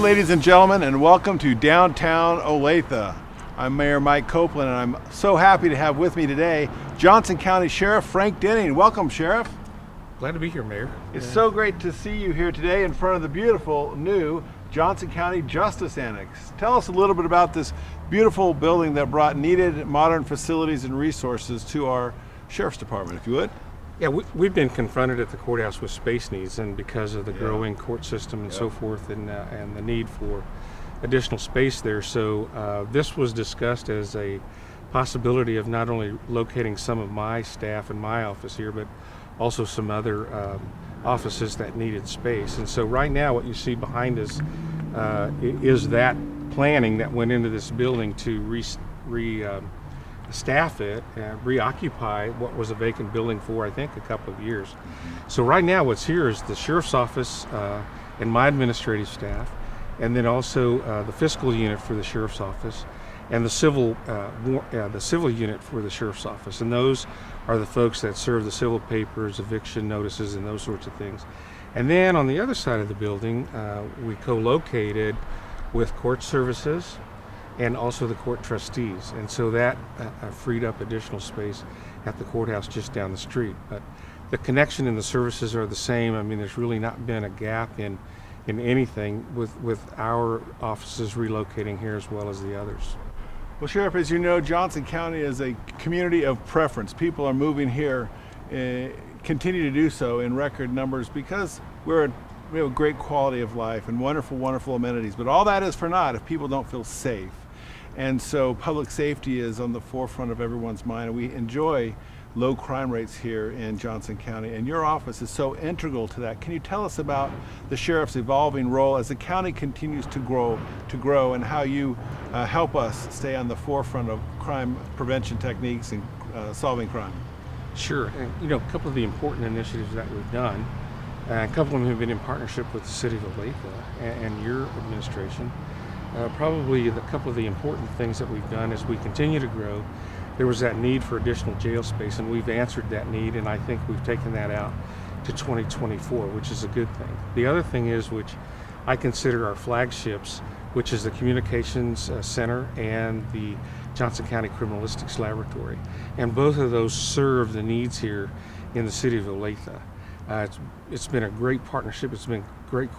ladies and gentlemen, and welcome to downtown Olathe. I'm Mayor Mike Copeland, and I'm so happy to have with me today Johnson County Sheriff Frank Denning. Welcome, Sheriff. Glad to be here, Mayor. It's so great to see you here today in front of the beautiful new Johnson County Justice Annex. Tell us a little bit about this beautiful building that brought needed modern facilities and resources to our Sheriff's Department, if you would. Yeah, we've been confronted at the courthouse with space needs, and because of the growing court system and so forth, and the need for additional space there. So this was discussed as a possibility of not only locating some of my staff in my office here, but also some other offices that needed space. And so right now what you see behind us is that planning that went into this building to staff it and reoccupy what was a vacant building for, I think, a couple of years. So right now what's here is the Sheriff's Office and my administrative staff, and then also the fiscal unit for the Sheriff's Office and the civil unit for the Sheriff's Office. And those are the folks that serve the civil papers, eviction notices, and those sorts of things. And then on the other side of the building, we co-located with court services and also the court trustees. And so that freed up additional space at the courthouse just down the street. But the connection and the services are the same. I mean, there's really not been a gap in anything with our offices relocating here as well as the others. Well, Sheriff, as you know, Johnson County is a community of preference. People are moving here, continue to do so in record numbers because we have a great quality of life and wonderful, wonderful amenities. But all that is for naught if people don't feel safe. And so public safety is on the forefront of everyone's mind. And we enjoy low crime rates here in Johnson County. And your office is so integral to that. Can you tell us about the Sheriff's evolving role as the county continues to grow and how you help us stay on the forefront of crime prevention techniques and solving crime? Sure. And, you know, a couple of the important initiatives that we've done, a couple of them have been in partnership with the city of Olathe and your administration. Probably a couple of the important things that we've done as we continue to grow, there was that need for additional jail space, and we've answered that need, and I think we've taken that out to 2024, which is a good thing. The other thing is, which I consider our flagships, which is the Communications Center and the Johnson County Criminalistics Laboratory. And both of those serve the needs here in the city of Olathe. It's been a great partnership. It's been great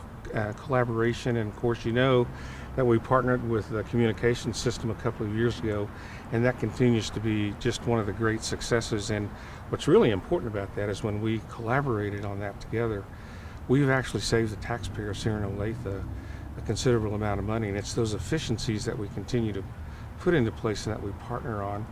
collaboration, and of course you know that we partnered with the communication system a couple of years ago, and that continues to be just one of the great successes. And what's really important about that is when we collaborated on that together, we've actually saved the taxpayers here in Olathe a considerable amount of money, and it's those efficiencies that we continue to put into place and that we partner on,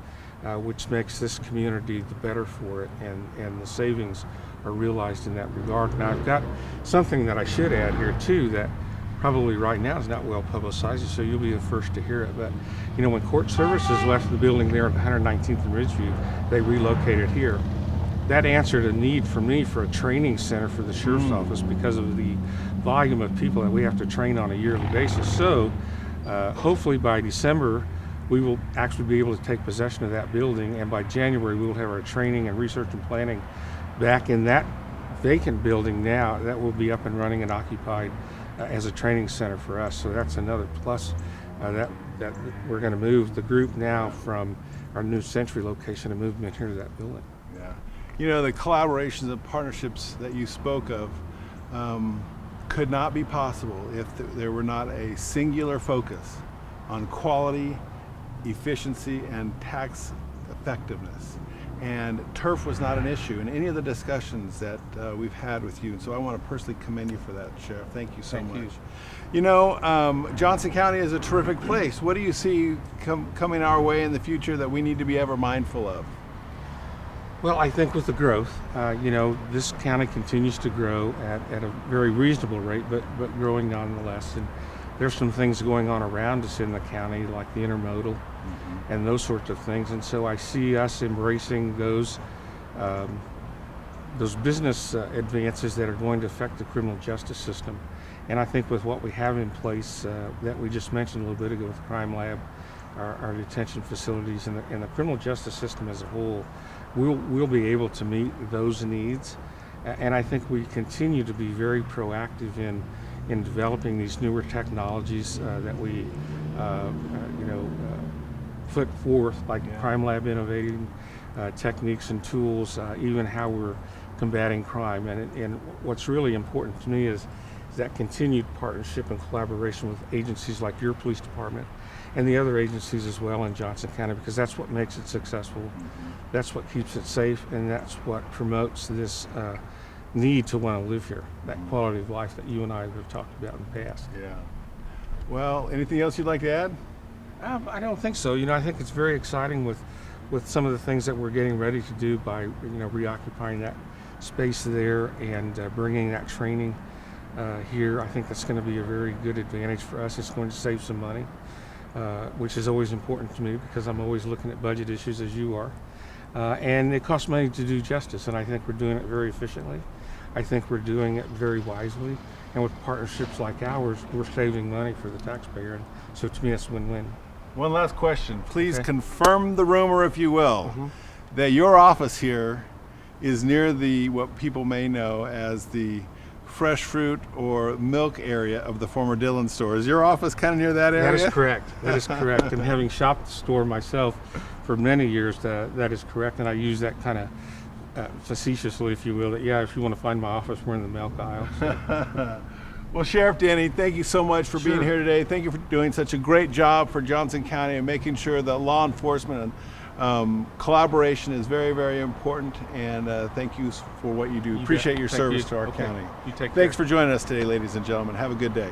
which makes this community the better for it, and the savings are realized in that regard. Now I've got something that I should add here too that probably right now is not well publicized, so you'll be the first to hear it. But you know, when court services left the building there on 119th and Ridgeview, they relocated here. That answered a need for me for a training center for the Sheriff's Office because of the volume of people that we have to train on a yearly basis. So hopefully by December, we will actually be able to take possession of that building, and by January we will have our training and research and planning back in that vacant building now that will be up and running and occupied as a training center for us. So that's another plus that we're going to move the group now from our New Century location and move them in here to that building. Yeah, you know, the collaborations and partnerships that you spoke of could not be possible if there were not a singular focus on quality, efficiency, and tax effectiveness. And turf was not an issue in any of the discussions that we've had with you. And so I want to personally commend you for that, Sheriff. Thank you so much. You know, Johnson County is a terrific place. What do you see coming our way in the future that we need to be ever mindful of? Well, I think with the growth, you know, this county continues to grow at a very reasonable rate, but growing nonetheless. And there's some things going on around us in the county, like the intermodal and those sorts of things. And so I see us embracing those business advances that are going to affect the criminal justice system. And I think with what we have in place that we just mentioned a little bit ago with the crime lab, our detention facilities, and the criminal justice system as a whole, we'll be able to meet those needs. And I think we continue to be very proactive in in developing these newer technologies that we, put forth, like Crime Lab innovating techniques and tools, even how we're combating crime. And what's really important to me is that continued partnership and collaboration with agencies like your police department and the other agencies as well in Johnson County, because that's what makes it successful. That's what keeps it safe, and that's what promotes this need to want to live here, that quality of life that you and I have talked about in the past. Yeah. Well, anything else you'd like to add? I don't think so. I think it's very exciting with some of the things that we're getting ready to do by reoccupying that space there and bringing that training here. I think that's going to be a very good advantage for us. It's going to save some money, which is always important to me because I'm always looking at budget issues as you are. And it costs money to do justice, and I think we're doing it very efficiently. I think we're doing it very wisely, and with partnerships like ours, we're saving money for the taxpayer, and so to me, it's a win-win. One last question. Please Okay. confirm the rumor, if you will, that your office here is near what people may know as the fresh fruit or milk area of the former Dillon store. Is your office kind of near that area? That is correct. That is correct. And having shopped the store myself for many years, that is correct. And I use that kind of facetiously, if you will, that, if you want to find my office, we're in the milk aisle. So. Well, Sheriff Denny, thank you so much for being Sure. here today. Thank you for doing such a great job for Johnson County and making sure that law enforcement and collaboration is very, very important. And thank you for what you do. You Appreciate bet. your Thank service you. to our Okay. county. You take Thanks care. for joining us today, ladies and gentlemen. Have a good day.